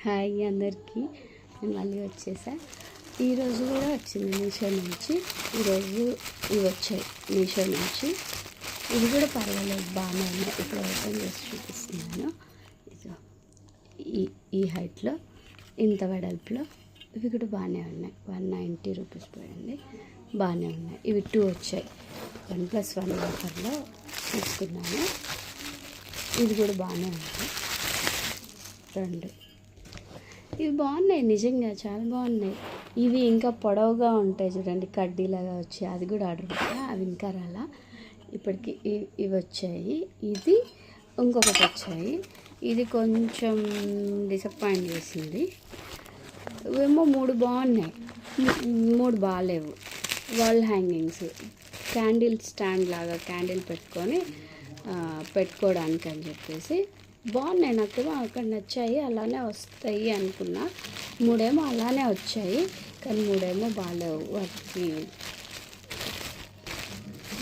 Hi అందరికీ, నేను మళ్ళీ వచ్చేసా. ఈరోజు కూడా వచ్చింది మీషో నుంచి. ఈరోజు ఇవి వచ్చాయి మీషో నుంచి. ఇవి కూడా పర్వాలేదు, బాగానే ఉన్నాయి. ఇప్పుడు ఓపెన్ చేసి చూపిస్తున్నాను. ఈ హైట్లో, ఇంత వెడల్పులో ఇవి కూడా బాగానే ఉన్నాయి. 190 రూపీస్ పోయింది, బాగానే ఉన్నాయి. ఇవి 2 వచ్చాయి, 1+1 ఆఫర్లో తీసుకున్నాను. ఇది కూడా బాగానే ఉంది. 2 ఇవి బాగున్నాయి, నిజంగా చాలా బాగున్నాయి. ఇవి ఇంకా పొడవుగా ఉంటాయి చూడండి, కడ్డీలాగా వచ్చాయి. అది కూడా ఆర్డర్ పెట్టా, అవి ఇంకా రాలా. ఇప్పటికి ఇవి వచ్చాయి. ఇది ఇంకొకటి వచ్చాయి. ఇది కొంచెం డిసప్పాయింట్ చేసింది. ఇవేమో 3 బాగున్నాయి, 3 బాగాలేవు. వాల్ హ్యాంగింగ్స్, క్యాండిల్ స్టాండ్ లాగా క్యాండిల్ పెట్టుకోవడానికి అని చెప్పేసి బాగున్నాయి. నాకేమో అక్కడ నచ్చాయి, అలానే వస్తాయి అనుకున్నా. 3 ఏమో అలానే వచ్చాయి, కానీ 3 ఏమో బాగాలేవు. వాటికి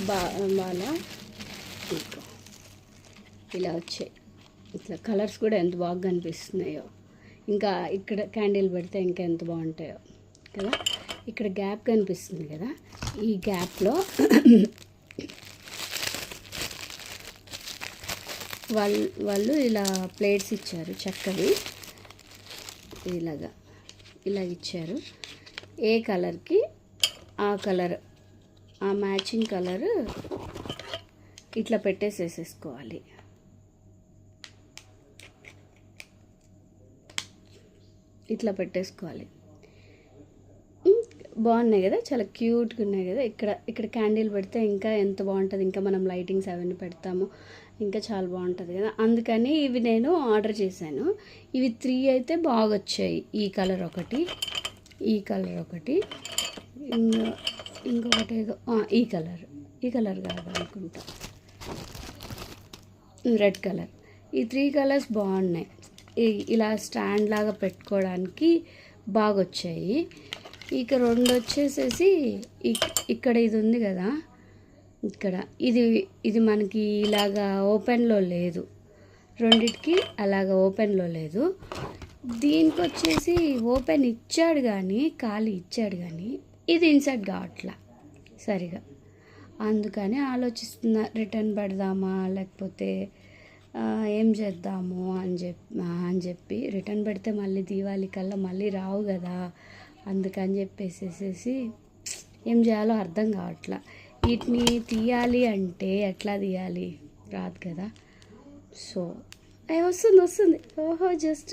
బాగా ఇలా వచ్చాయి. ఇట్లా కలర్స్ కూడా ఎంత బాగా కనిపిస్తున్నాయో. ఇంకా ఇక్కడ క్యాండిల్ పెడితే ఇంకా ఎంత బాగుంటాయో కదా. ఇక్కడ గ్యాప్ కనిపిస్తుంది కదా, ఈ గ్యాప్లో వాళ్ళు ఇలా ప్లేట్స్ ఇచ్చారు, చక్కవి ఇలా ఇచ్చారు. ఏ కలర్కి ఆ కలర్, ఆ మ్యాచింగ్ కలర్ ఇట్లా పెట్టేసేసుకోవాలి. ఇట్లా పెట్టేసుకోవాలి. బాగున్నాయి కదా, చాలా క్యూట్గా ఉన్నాయి కదా. ఇక్కడ క్యాండిల్ పెడితే ఇంకా ఎంత బాగుంటుంది. ఇంకా మనం లైటింగ్స్ అవన్నీ పెడతాము, ఇంకా చాలా బాగుంటుంది కదా. అందుకని ఇవి నేను ఆర్డర్ చేశాను. ఇవి 3 అయితే బాగా వచ్చాయి. ఈ కలర్ ఒకటి, ఈ కలర్ ఒకటి, ఇంకొకటి ఏదో ఈ కలర్ కాదు అనుకుంటా, రెడ్ కలర్. ఈ 3 కలర్స్ బాగున్నాయి. ఇలా స్టాండ్ లాగా పెట్టుకోవడానికి బాగా వచ్చాయి. ఇక 2 వచ్చేసేసి ఇక్కడ ఇది ఉంది కదా, ఇక్కడ ఇది మనకి ఇలాగా ఓపెన్లో లేదు. 2టికి అలాగా ఓపెన్లో లేదు. దీనికి వచ్చేసి ఓపెన్ ఇచ్చాడు కానీ, ఖాళీ ఇచ్చాడు కానీ ఇది ఇన్సర్ట్ కావట్లా సరిగా. అందుకని ఆలోచిస్తున్నా, రిటర్న్ పెడదామా లేకపోతే ఏం చేద్దాము అని చెప్పి రిటర్న్ పెడితే మళ్ళీ దీవాళి కల్లా మళ్ళీ రావు కదా. అందుకని చెప్పేసేసి ఏం చేయాలో అర్థం కావట్లా. వీటిని తీయాలి అంటే ఎట్లా తీయాలి, రాదు కదా. సో వస్తుంది. ఓహో, జస్ట్